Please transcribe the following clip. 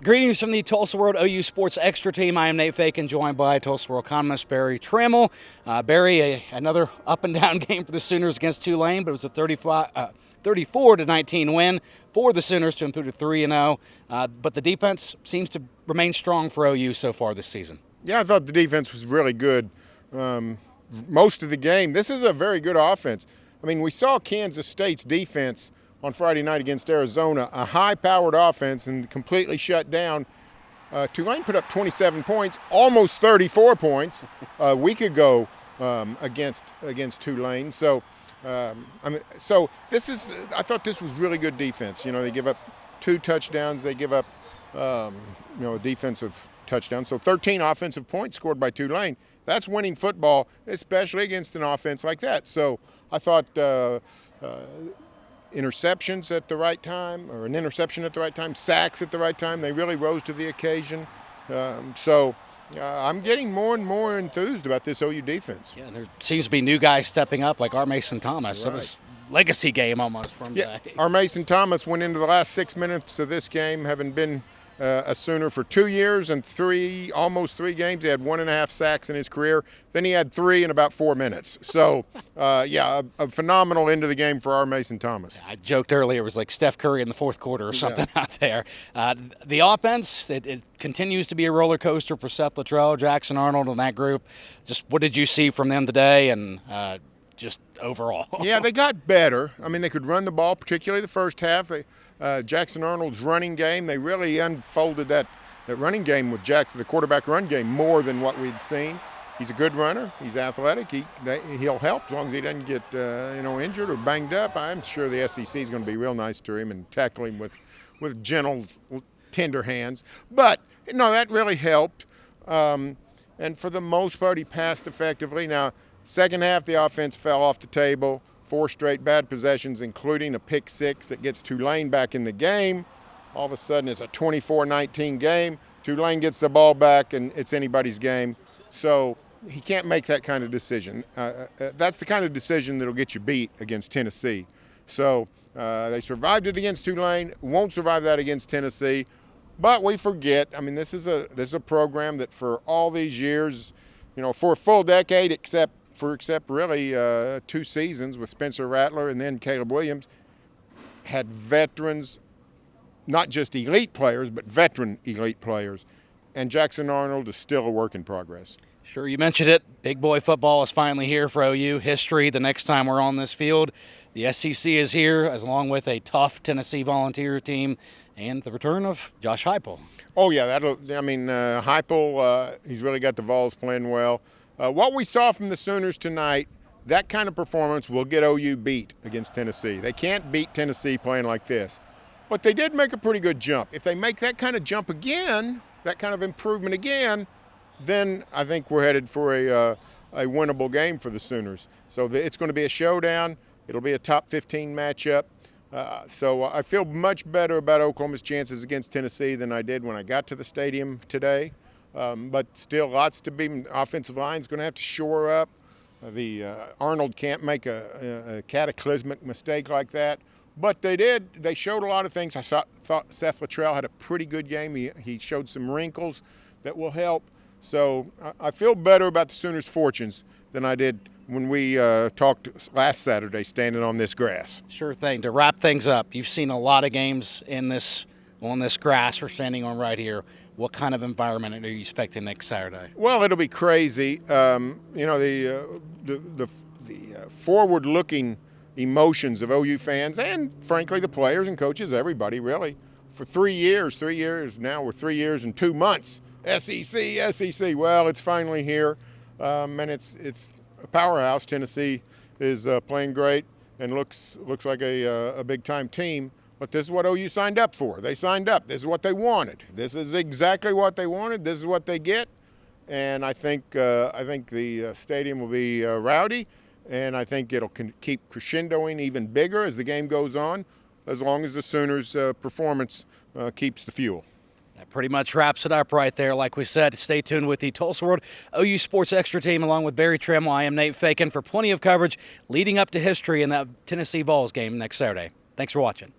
Greetings from the Tulsa World OU Sports Extra Team. I am Nate Fakin, joined by Tulsa World columnist Barry Tramel. Barry, another up and down game for the Sooners against Tulane, but it was a 34-19 win for the Sooners to improve to 3-0. But the defense seems to remain strong for OU so far this season. Yeah, I thought the defense was really good most of the game. This is a very good offense. I mean, we saw Kansas State's defense on Friday night against Arizona, a high-powered offense and completely shut down. Tulane put up 27 points, almost 34 points a week ago against Tulane. So, I thought this was really good defense. You know, they give up 2 touchdowns, they give up, a defensive touchdown. So 13 offensive points scored by Tulane. That's winning football, especially against an offense like that. So I thought interceptions at the right time, or an interception at the right time, sacks at the right time. They really rose to the occasion. I'm getting more and more enthused about this OU defense. Yeah, there seems to be new guys stepping up, like our Mason Thomas. Right. It was legacy game almost for him today. Our Mason Thomas went into the last 6 minutes of this game, having been a Sooner for 2 years and almost three games. He had 1.5 sacks in his career. Then he had 3 in about 4 minutes. So, a phenomenal end of the game for our Mason Thomas. I joked earlier it was like Steph Curry in the fourth quarter or something out there. The offense, it continues to be a roller coaster for Seth Luttrell, Jackson Arnold, and that group. Just what did you see from them today and just overall? Yeah, they got better. I mean, they could run the ball, particularly the first half. Jackson Arnold's running game, they really unfolded that running game with Jackson, the quarterback run game, more than what we'd seen. He's a good runner. He's athletic. He'll help as long as he doesn't get injured or banged up. I'm sure the SEC is going to be real nice to him and tackle him with gentle, tender hands. But no, that really helped. And for the most part, he passed effectively. Now, second half, the offense fell off the table. 4 straight bad possessions, including a pick 6 that gets Tulane back in the game. All of a sudden, it's a 24-19 game. Tulane gets the ball back, and it's anybody's game. So he can't make that kind of decision. That's the kind of decision that'll get you beat against Tennessee. So they survived it against Tulane, won't survive that against Tennessee. But we forget, I mean, this is a program that for all these years, for a full decade, except really 2 seasons with Spencer Rattler and then Caleb Williams, had veterans, not just elite players, but veteran elite players. And Jackson Arnold is still a work in progress. Sure, you mentioned it. Big boy football is finally here for OU. History the next time we're on this field. The SEC is here, as along with a tough Tennessee Volunteer team and the return of Josh Heupel. Oh, yeah, Heupel, he's really got the Vols playing well. What we saw from the Sooners tonight, that kind of performance will get OU beat against Tennessee. They can't beat Tennessee playing like this. But they did make a pretty good jump. If they make that kind of jump again, that kind of improvement again, then I think we're headed for a winnable game for the Sooners. So it's going to be a showdown. It'll be a top 15 matchup. So I feel much better about Oklahoma's chances against Tennessee than I did when I got to the stadium today. But still, lots to be. Offensive line's going to have to shore up. Arnold can't make a cataclysmic mistake like that. But they did. They showed a lot of things. I thought Seth Luttrell had a pretty good game. He showed some wrinkles that will help. So I feel better about the Sooners' fortunes than I did when we talked last Saturday standing on this grass. Sure thing. To wrap things up, you've seen a lot of games on this grass we're standing on right here. What kind of environment are you expecting next Saturday? Well, it'll be crazy. The forward-looking emotions of OU fans and, frankly, the players and coaches, everybody really, for 3 years now, we're 3 years and 2 months. SEC. Well, it's finally here, and it's a powerhouse. Tennessee is playing great and looks like a big-time team. But this is what OU signed up for. They signed up. This is what they wanted. This is exactly what they wanted. This is what they get. And I think the stadium will be rowdy, and I think it'll keep crescendoing even bigger as the game goes on, as long as the Sooners' performance keeps the fuel. That pretty much wraps it up right there. Like we said, stay tuned with the Tulsa World OU Sports Extra Team along with Barry Tramel. I am Nate Fakin for plenty of coverage leading up to history in that Tennessee Vols game next Saturday. Thanks for watching.